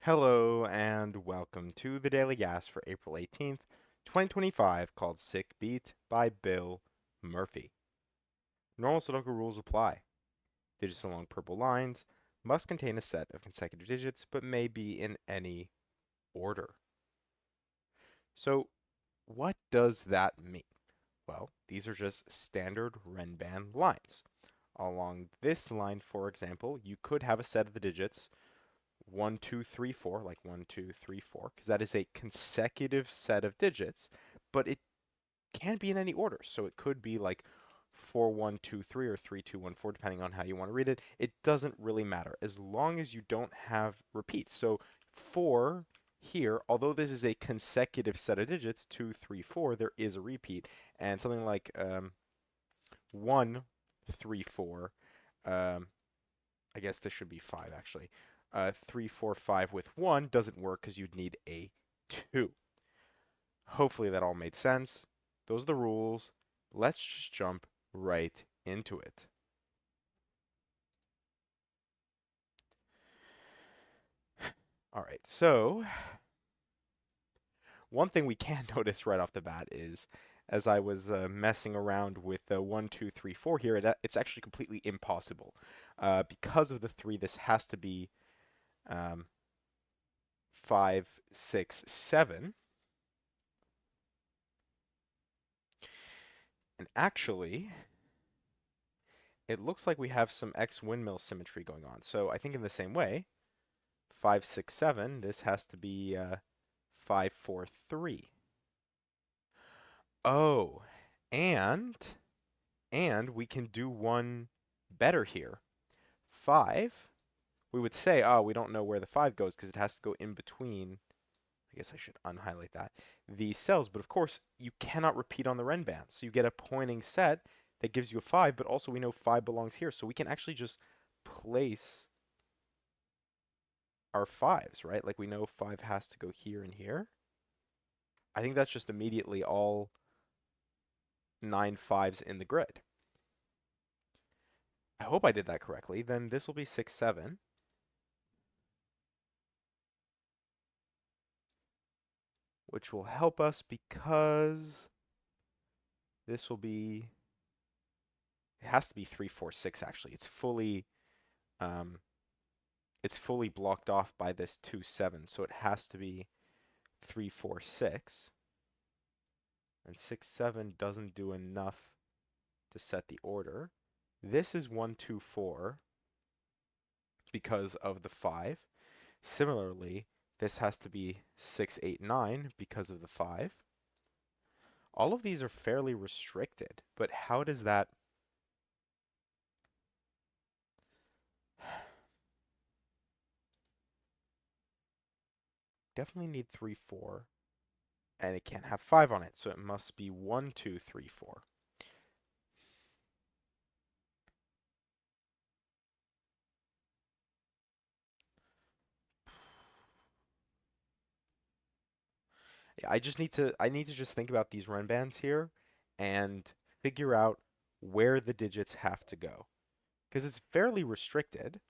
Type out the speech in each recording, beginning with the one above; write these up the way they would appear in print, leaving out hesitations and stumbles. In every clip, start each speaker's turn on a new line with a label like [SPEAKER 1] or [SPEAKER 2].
[SPEAKER 1] Hello and welcome to the Daily Gas for April 18th, 2025, called Sick Beat by Bill Murphy. Normal Sudoku rules apply. Digits along purple lines must contain a set of consecutive digits but may be in any order. So, what does that mean? Well, these are just standard Renban lines. Along this line, for example, you could have a set of the digits 1, 2, 3, 4, like 1, 2, 3, 4, because that is a consecutive set of digits, but it can be in any order. So it could be like 4, 1, 2, 3, or 3, 2, 1, 4, depending on how you want to read it. It doesn't really matter as long as you don't have repeats. So 4 here, although this is a consecutive set of digits, 2, 3, 4, there is a repeat. And something like 1, 3, 4, um, I guess this should be 5 actually. 3, 4, 5 with 1 doesn't work because you'd need a 2. Hopefully that all made sense. Those are the rules. Let's just jump right into it. All right, so one thing we can notice right off the bat is as I was messing around with the 1, 2, 3, 4 here, it's actually completely impossible. Because of the 3, this has to be um, 5, 6, 7. And actually, it looks like we have some X windmill symmetry going on. So I think in the same way, 5, 6, 7, this has to be 5, 4, 3. Oh, and we can do one better here. 5, we would say, oh, we don't know where the 5 goes because it has to go in between. I guess I should unhighlight that. The cells, but of course, you cannot repeat on the Renban. So you get a pointing set that gives you a 5, but also we know 5 belongs here. So we can actually just place our 5s, right? Like we know 5 has to go here and here. I think that's just immediately all 9 5s in the grid. I hope I did that correctly. Then this will be 6, 7. Which will help us because this will be, it has to be 3, 4, 6 actually. Um, it's fully blocked off by this 2, 7. So it has to be 3, 4, 6. And 6, 7 doesn't do enough to set the order. This is 1, 2, 4 because of the 5. Similarly, this has to be 6, 8, 9 because of the 5. All of these are fairly restricted, but how does that... Definitely need 3, 4, and it can't have 5 on it, so it must be 1, 2, 3, 4. Yeah, I need to just think about these run bands here and figure out where the digits have to go. Because it's fairly restricted,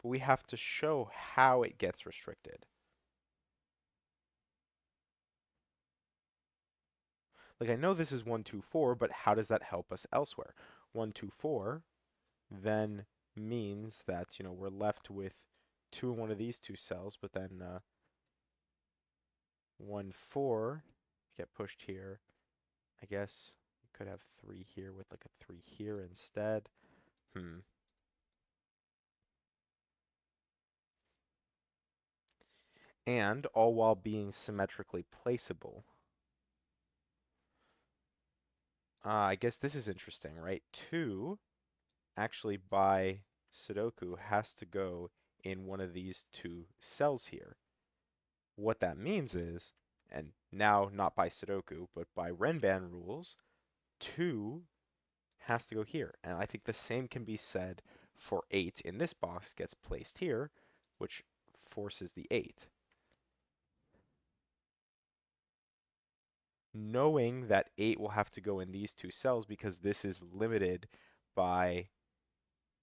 [SPEAKER 1] but we have to show how it gets restricted. Like I know this is 1, 2, 4, but how does that help us elsewhere? 1, 2, 4 then means that, we're left with 2 in one of these two cells, but then 1, 4 get pushed here. I guess we could have 3 here with like a 3 here instead. And all while being symmetrically placeable. I guess this is interesting, right? 2 actually by Sudoku has to go in one of these two cells here. What that means is, and now not by Sudoku, but by Renban rules, 2 has to go here. And I think the same can be said for 8 in this box gets placed here, which forces the 8. Knowing that 8 will have to go in these two cells because this is limited by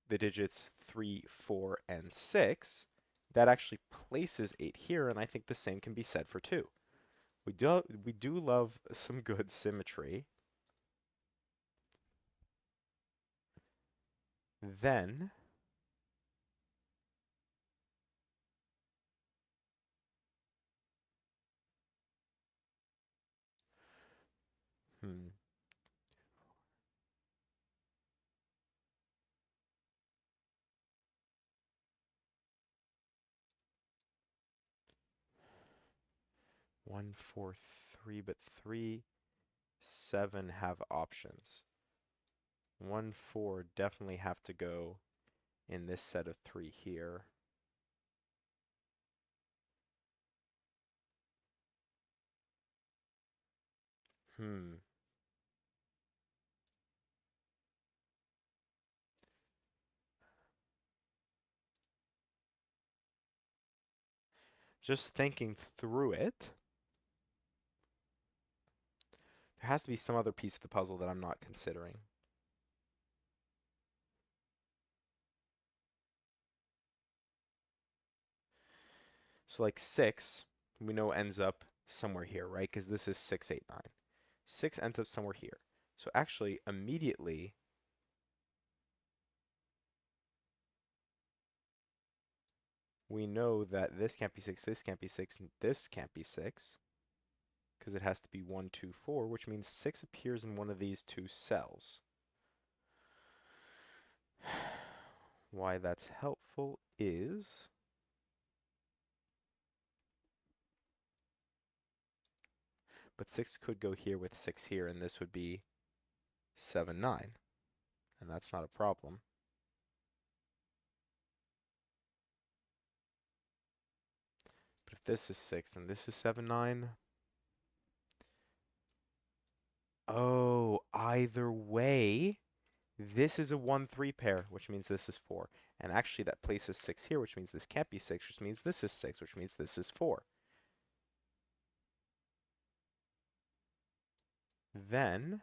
[SPEAKER 1] the digits 3, 4, and 6, that actually places 8 here, and I think the same can be said for 2. We do love some good symmetry. Then, hmm, 1, 4, 3, but 3, 7 have options. 1, 4 definitely have to go in this set of 3 here. Hmm. Just thinking through it, there has to be some other piece of the puzzle that I'm not considering. So like 6, we know ends up somewhere here, right? Because this is 6, 8, 9. 6 ends up somewhere here. So actually, immediately, we know that this can't be 6, this can't be 6, and this can't be 6. Because it has to be 1, 2, 4, which means 6 appears in one of these two cells. Why that's helpful is but 6 could go here with 6 here, and this would be 7, 9. And that's not a problem. But if this is 6, then this is 7, 9. Oh, either way, this is a 1, 3 pair, which means this is 4. And actually, that places 6 here, which means this can't be 6, which means this is 6, which means this is 4. Then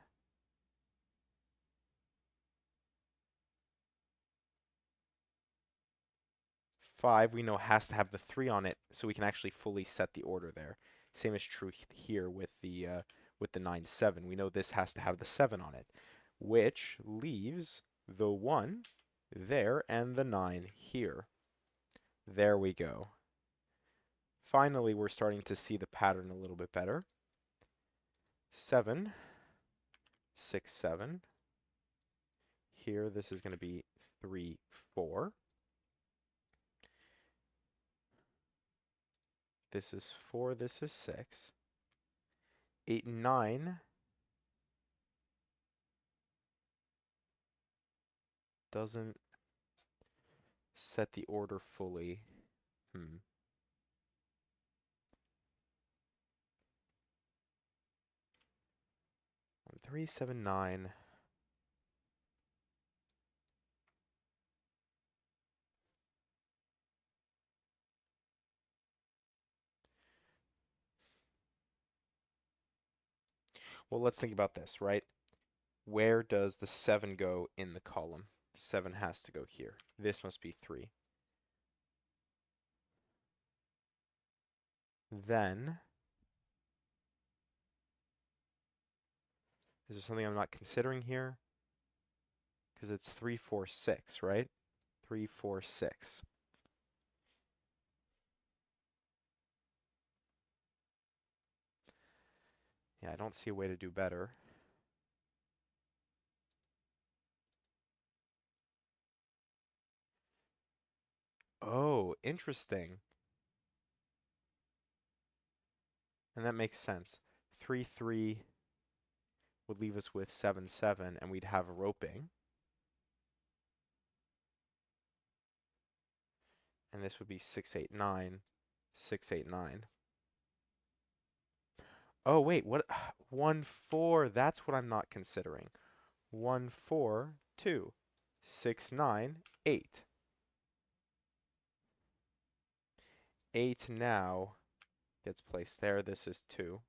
[SPEAKER 1] 5 we know has to have the 3 on it, so we can actually fully set the order there. Same is true here with the 9, 7. We know this has to have the 7 on it, which leaves the 1 there and the 9 here. There we go. Finally, we're starting to see the pattern a little bit better. 7, 6, 7. Here, this is going to be 3, 4. This is 4, this is 6. 8 and 9 doesn't set the order fully. 3, 7, 9. Well, let's think about this, right? Where does the 7 go in the column? 7 has to go here. This must be 3. Then, is there something I'm not considering here? Because it's 3, 4, 6, right? 3, 4, 6. Yeah, I don't see a way to do better. Oh, interesting. And that makes sense. 3, 3 would leave us with 7, 7, and we'd have roping. And this would be 6, 8, 9, 6, 8, 9. Oh, wait, what? 1, 4, that's what I'm not considering. 1, 4, 2, 6, 9, 8. 8 now gets placed there. This is 2.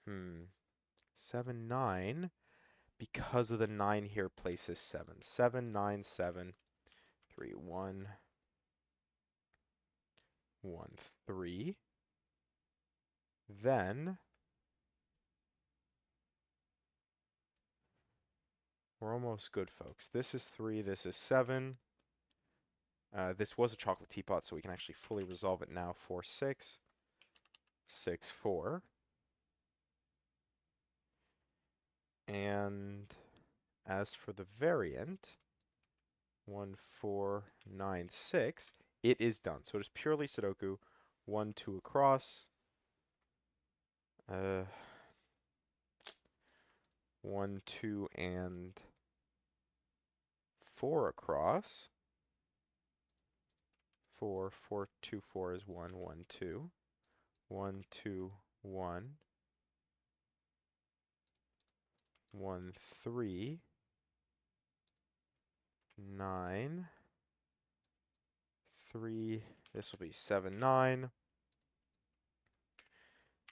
[SPEAKER 1] Hmm. 7, 9. Because of the 9 here, places 7. 7, 9, 7, 3, 1, 1, 3. Then we're almost good, folks. This is 3, this is 7. This was a chocolate teapot, so we can actually fully resolve it now. 4, 6, 6, 4. And as for the variant, 1, 4, 9, 6, it is done. So it is purely Sudoku. 1, 2 across. 1, 2, and 4 across. 4, 4, 2, 4 is 1, 1, 2. 1, 2, 1. 1, 3. 9. 3. This will be 7, 9.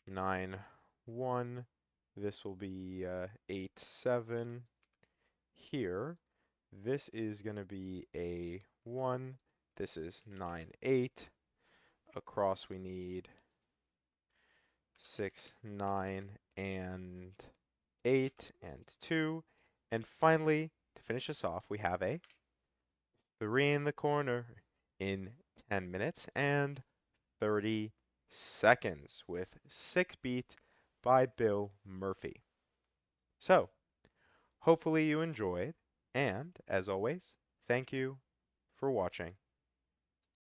[SPEAKER 1] 9, 1. This will be 8, 7. Here, this is going to be a 1. This is 9, 8. Across we need 6, 9, and 8, and 2. And finally, to finish this off, we have a 3 in the corner in 10 minutes and 30 seconds with 6 beat by Bill Murphy. So, hopefully you enjoyed, and as always, thank you for watching.